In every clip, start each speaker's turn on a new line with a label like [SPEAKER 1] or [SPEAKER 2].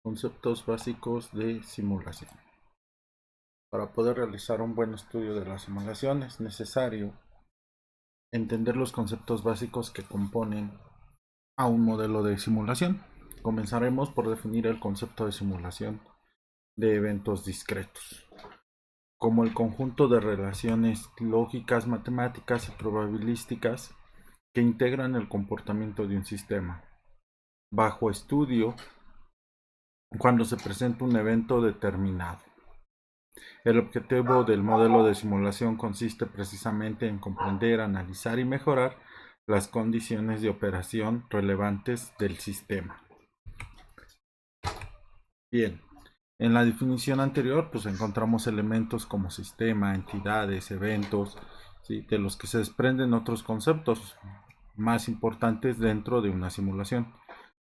[SPEAKER 1] Conceptos básicos de simulación. Para poder realizar un buen estudio de la simulación es necesario entender los conceptos básicos que componen a un modelo de simulación. Comenzaremos por definir el concepto de simulación de eventos discretos, como el conjunto de relaciones lógicas, matemáticas y probabilísticas que integran el comportamiento de un sistema. Bajo estudio, cuando se presenta un evento determinado. El objetivo del modelo de simulación consiste precisamente en comprender, analizar y mejorar las condiciones de operación relevantes del sistema. Bien, en la definición anterior pues encontramos elementos como sistema, entidades, eventos, ¿sí?, de los que se desprenden otros conceptos más importantes dentro de una simulación.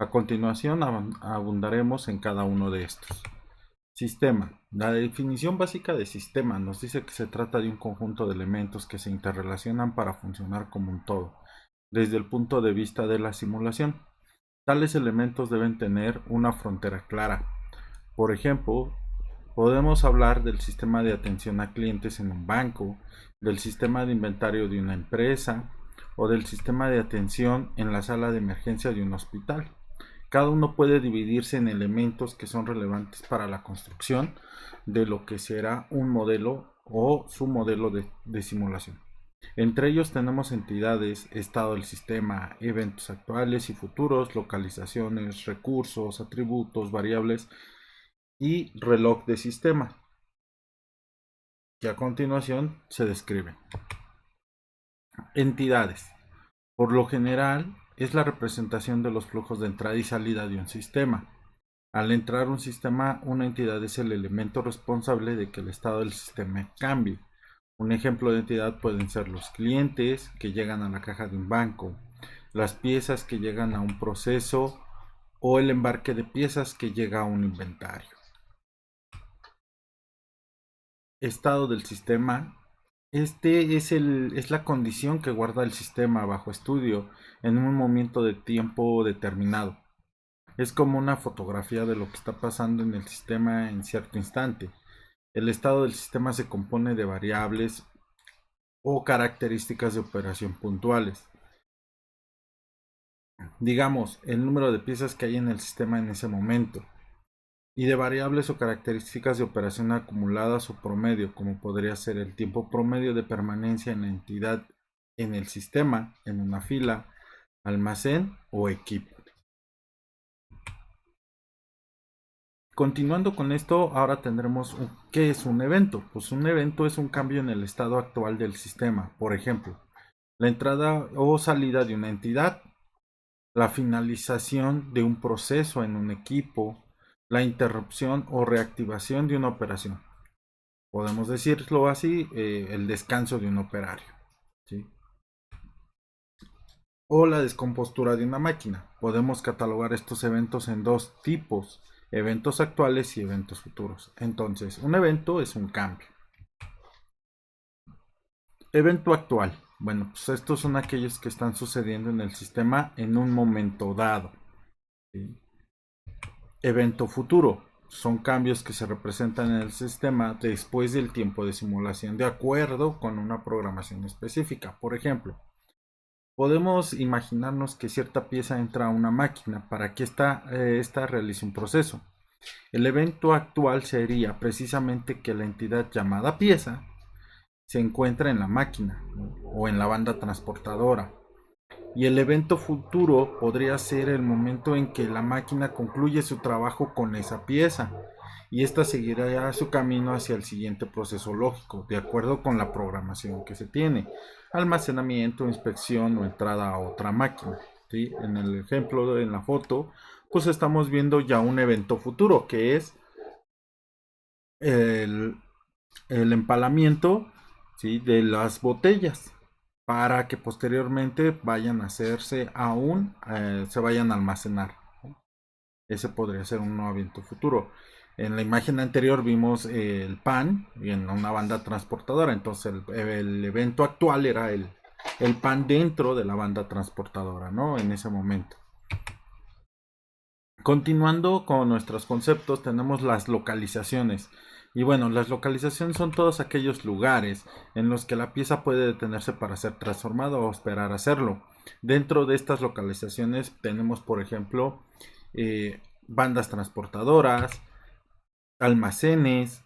[SPEAKER 1] A continuación abundaremos en cada uno de estos. Sistema. La definición básica de sistema nos dice que se trata de un conjunto de elementos que se interrelacionan para funcionar como un todo, desde el punto de vista de la simulación. Tales elementos deben tener una frontera clara. Por ejemplo, podemos hablar del sistema de atención a clientes en un banco, del sistema de inventario de una empresa o del sistema de atención en la sala de emergencia de un hospital. Cada uno puede dividirse en elementos que son relevantes para la construcción de lo que será un modelo o su modelo de simulación. Entre ellos tenemos entidades, estado del sistema, eventos actuales y futuros, localizaciones, recursos, atributos, variables y reloj de sistema, que a continuación se describen. Entidades. Por lo general, es la representación de los flujos de entrada y salida de un sistema. Al entrar un sistema, una entidad es el elemento responsable de que el estado del sistema cambie. Un ejemplo de entidad pueden ser los clientes que llegan a la caja de un banco, las piezas que llegan a un proceso o el embarque de piezas que llega a un inventario. Estado del sistema. Este es la condición que guarda el sistema bajo estudio en un momento de tiempo determinado. Es como una fotografía de lo que está pasando en el sistema en cierto instante. El estado del sistema se compone de variables o características de operación puntuales. Digamos, el número de piezas que hay en el sistema en ese momento. Y de variables o características de operación acumuladas o promedio, como podría ser el tiempo promedio de permanencia en la entidad en el sistema, en una fila, almacén o equipo. Continuando con esto, ahora tendremos ¿qué es un evento? Pues un evento es un cambio en el estado actual del sistema. Por ejemplo, la entrada o salida de una entidad, la finalización de un proceso en un equipo, la interrupción o reactivación de una operación. Podemos decirlo así, el descanso de un operario, ¿sí? O la descompostura de una máquina. Podemos catalogar estos eventos en dos tipos: eventos actuales y eventos futuros. Entonces, un evento es un cambio. Evento actual. Bueno, pues estos son aquellos que están sucediendo en el sistema en un momento dado, ¿sí? Evento futuro. Son cambios que se representan en el sistema después del tiempo de simulación de acuerdo con una programación específica. Por ejemplo, podemos imaginarnos que cierta pieza entra a una máquina para que esta realice un proceso. El evento actual sería precisamente que la entidad llamada pieza se encuentra en la máquina, ¿no?, o en la banda transportadora. Y el evento futuro podría ser el momento en que la máquina concluye su trabajo con esa pieza y ésta seguirá su camino hacia el siguiente proceso lógico, de acuerdo con la programación que se tiene: almacenamiento, inspección o entrada a otra máquina, ¿sí? En el ejemplo, en la foto, pues estamos viendo ya un evento futuro, que es el, el empalamiento, ¿sí?, de las botellas, para que posteriormente vayan a hacerse aún, se vayan a almacenar. Ese podría ser un nuevo evento futuro. En la imagen anterior vimos el pan en una banda transportadora. Entonces el evento actual era el pan dentro de la banda transportadora, ¿no?, en ese momento. Continuando con nuestros conceptos, tenemos las localizaciones. Y bueno, las localizaciones son todos aquellos lugares en los que la pieza puede detenerse para ser transformada o esperar a hacerlo. Dentro de estas localizaciones tenemos, por ejemplo, bandas transportadoras, almacenes,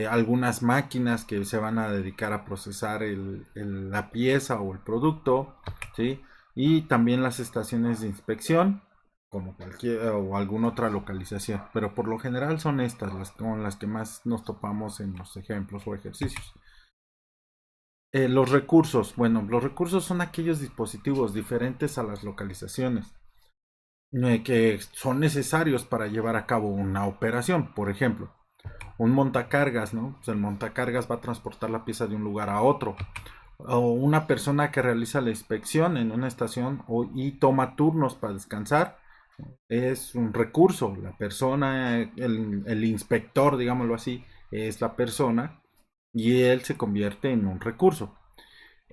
[SPEAKER 1] algunas máquinas que se van a dedicar a procesar la pieza o el producto, ¿sí? Y también las estaciones de inspección, como cualquier o alguna otra localización, pero por lo general son estas las con las que más nos topamos en los ejemplos o ejercicios. Los recursos, bueno, los recursos son aquellos dispositivos diferentes a las localizaciones que son necesarios para llevar a cabo una operación. Por ejemplo, un montacargas, ¿no? Pues el montacargas va a transportar la pieza de un lugar a otro. O una persona que realiza la inspección en una estación y toma turnos para descansar es un recurso. La persona, el inspector, digámoslo así, es la persona y él se convierte en un recurso.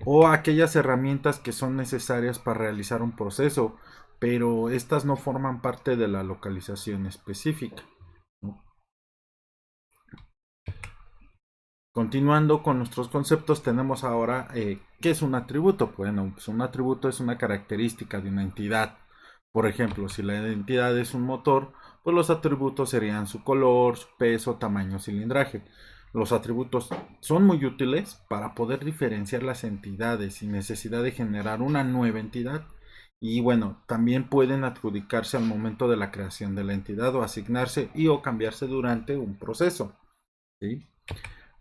[SPEAKER 1] O aquellas herramientas que son necesarias para realizar un proceso, pero estas no forman parte de la localización específica, ¿no? Continuando con nuestros conceptos, tenemos ahora qué es un atributo. Bueno, pues un atributo es una característica de una entidad. Por ejemplo, si la entidad es un motor, pues los atributos serían su color, su peso, tamaño, cilindraje. Los atributos son muy útiles para poder diferenciar las entidades sin necesidad de generar una nueva entidad. Y bueno, también pueden adjudicarse al momento de la creación de la entidad o asignarse y o cambiarse durante un proceso, ¿sí?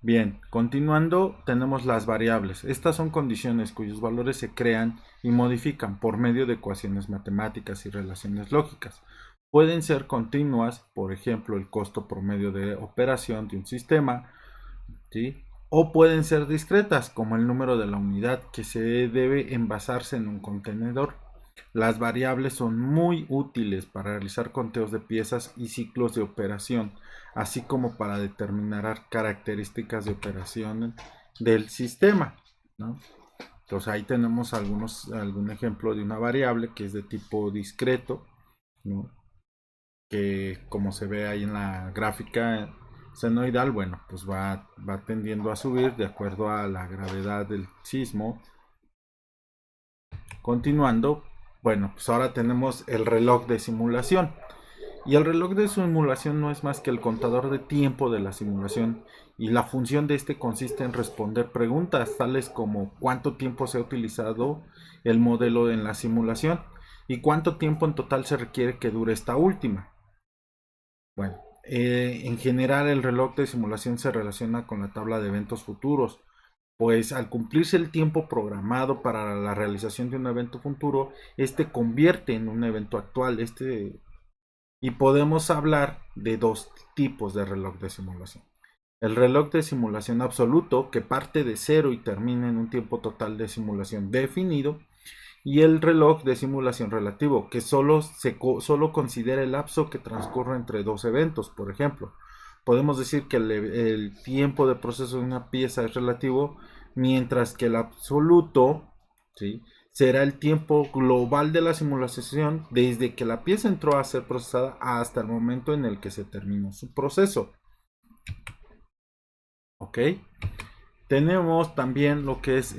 [SPEAKER 1] Bien, continuando tenemos las variables. Estas son condiciones cuyos valores se crean y modifican por medio de ecuaciones matemáticas y relaciones lógicas. Pueden ser continuas, por ejemplo, el costo promedio de operación de un sistema, ¿sí? O pueden ser discretas, como el número de la unidad que se debe envasarse en un contenedor. Las variables son muy útiles para realizar conteos de piezas y ciclos de operación, así como para determinar características de operación del sistema, ¿no? Entonces ahí tenemos algún ejemplo de una variable que es de tipo discreto, ¿no? Que como se ve ahí en la gráfica senoidal, bueno, pues va tendiendo a subir de acuerdo a la gravedad del sismo. Continuando, bueno, pues ahora tenemos el reloj de simulación. Y el reloj de simulación no es más que el contador de tiempo de la simulación y la función de este consiste en responder preguntas tales como cuánto tiempo se ha utilizado el modelo en la simulación y cuánto tiempo en total se requiere que dure esta última. Bueno, en general el reloj de simulación se relaciona con la tabla de eventos futuros, pues al cumplirse el tiempo programado para la realización de un evento futuro, este convierte en un evento actual, y podemos hablar de dos tipos de reloj de simulación. El reloj de simulación absoluto, que parte de cero y termina en un tiempo total de simulación definido, y el reloj de simulación relativo, que solo considera el lapso que transcurre entre dos eventos. Por ejemplo, podemos decir que el tiempo de proceso de una pieza es relativo, mientras que el absoluto, ¿sí?, será el tiempo global de la simulación desde que la pieza entró a ser procesada hasta el momento en el que se terminó su proceso. ¿Ok? Tenemos también lo que es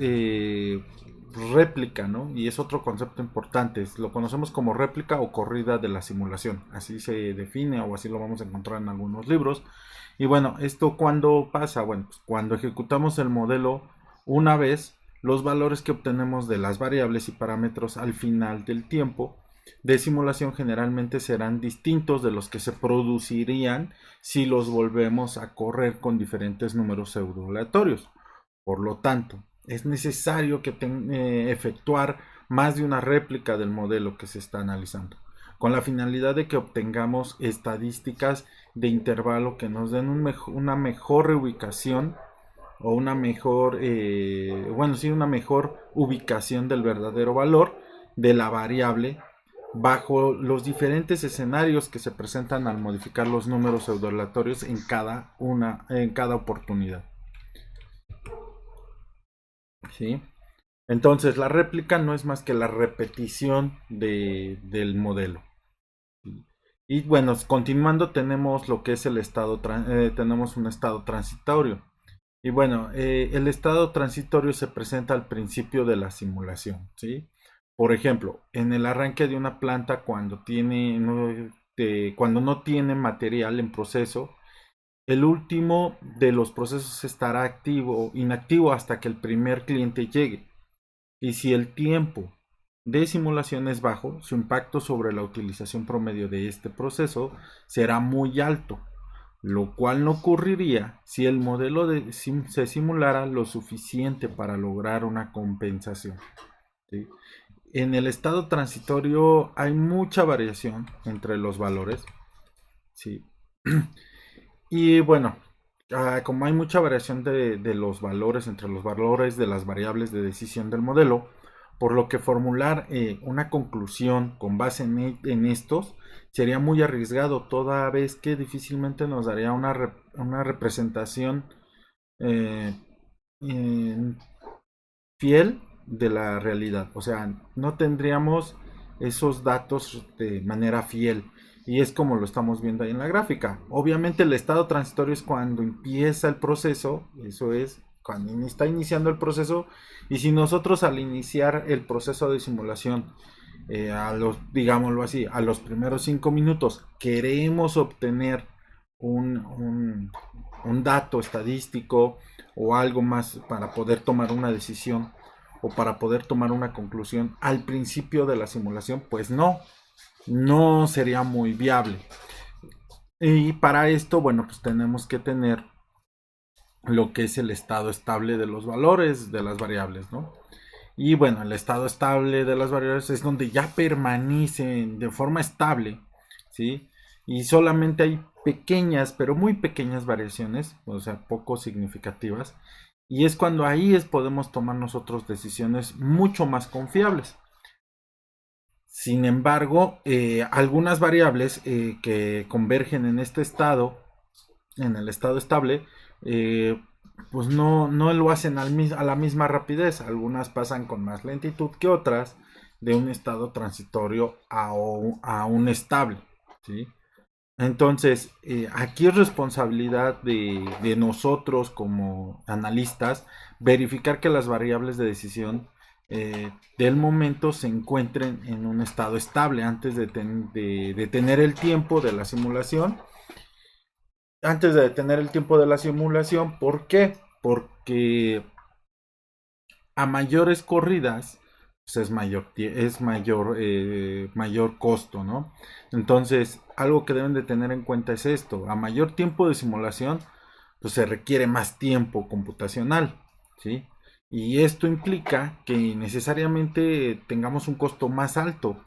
[SPEAKER 1] réplica, ¿no? Y es otro concepto importante. Lo conocemos como réplica o corrida de la simulación. Así se define o así lo vamos a encontrar en algunos libros. Y bueno, ¿esto cuándo pasa? Bueno, pues cuando ejecutamos el modelo una vez, los valores que obtenemos de las variables y parámetros al final del tiempo de simulación generalmente serán distintos de los que se producirían si los volvemos a correr con diferentes números pseudo aleatorios. Por lo tanto, es necesario que efectuar más de una réplica del modelo que se está analizando, con la finalidad de que obtengamos estadísticas de intervalo que nos den una mejor reubicación o una mejor ubicación del verdadero valor de la variable bajo los diferentes escenarios que se presentan al modificar los números pseudoaleatorios en cada oportunidad. ¿Sí? Entonces, la réplica no es más que la repetición del modelo. Y bueno, continuando tenemos lo que es el estado, tenemos un estado transitorio. Y bueno, el estado transitorio se presenta al principio de la simulación, ¿sí? Por ejemplo, en el arranque de una planta cuando no tiene material en proceso, el último de los procesos estará inactivo hasta que el primer cliente llegue. Y si el tiempo de simulación es bajo, su impacto sobre la utilización promedio de este proceso será muy alto, lo cual no ocurriría si el modelo se simulara lo suficiente para lograr una compensación, ¿sí? En el estado transitorio hay mucha variación entre los valores, ¿sí? Y bueno, como hay mucha variación de los valores entre los valores de las variables de decisión del modelo, por lo que formular una conclusión con base en estos sería muy arriesgado, toda vez que difícilmente nos daría una representación eh, eh, fiel de la realidad. O sea, no tendríamos esos datos de manera fiel. Y es como lo estamos viendo ahí en la gráfica. Obviamente el estado transitorio es cuando empieza el proceso, eso es cuando está iniciando el proceso. Y si nosotros al iniciar el proceso de simulación, digámoslo así, a los primeros 5 minutos queremos obtener un dato estadístico o algo más para poder tomar una decisión o para poder tomar una conclusión al principio de la simulación, pues no sería muy viable. Y para esto, bueno, pues tenemos que tener lo que es el estado estable de los valores de las variables, ¿no? Y bueno, el estado estable de las variables es donde ya permanecen de forma estable, ¿sí? Y solamente hay pequeñas, pero muy pequeñas variaciones, o sea, poco significativas. Y es cuando podemos tomar nosotros decisiones mucho más confiables. Sin embargo, algunas variables que convergen en este estado, en el estado estable, eh, pues no lo hacen a la misma rapidez. Algunas pasan con más lentitud que otras de un estado transitorio a un estable, ¿sí? Entonces, aquí es responsabilidad de nosotros como analistas verificar que las variables de decisión del momento se encuentren en un estado estable antes de detener el tiempo de la simulación. Antes de detener el tiempo de la simulación, ¿por qué? Porque a mayores corridas pues mayor costo, ¿no? Entonces, algo que deben de tener en cuenta es esto: a mayor tiempo de simulación, pues se requiere más tiempo computacional, ¿sí? Y esto implica que necesariamente tengamos un costo más alto.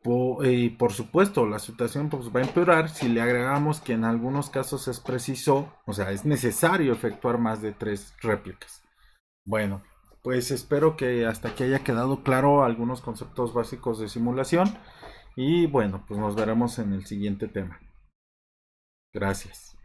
[SPEAKER 1] Por supuesto, la situación pues, va a empeorar si le agregamos que en algunos casos es preciso, o sea, es necesario efectuar más de 3 réplicas. Bueno, pues espero que hasta aquí haya quedado claro algunos conceptos básicos de simulación y bueno, pues nos veremos en el siguiente tema. Gracias.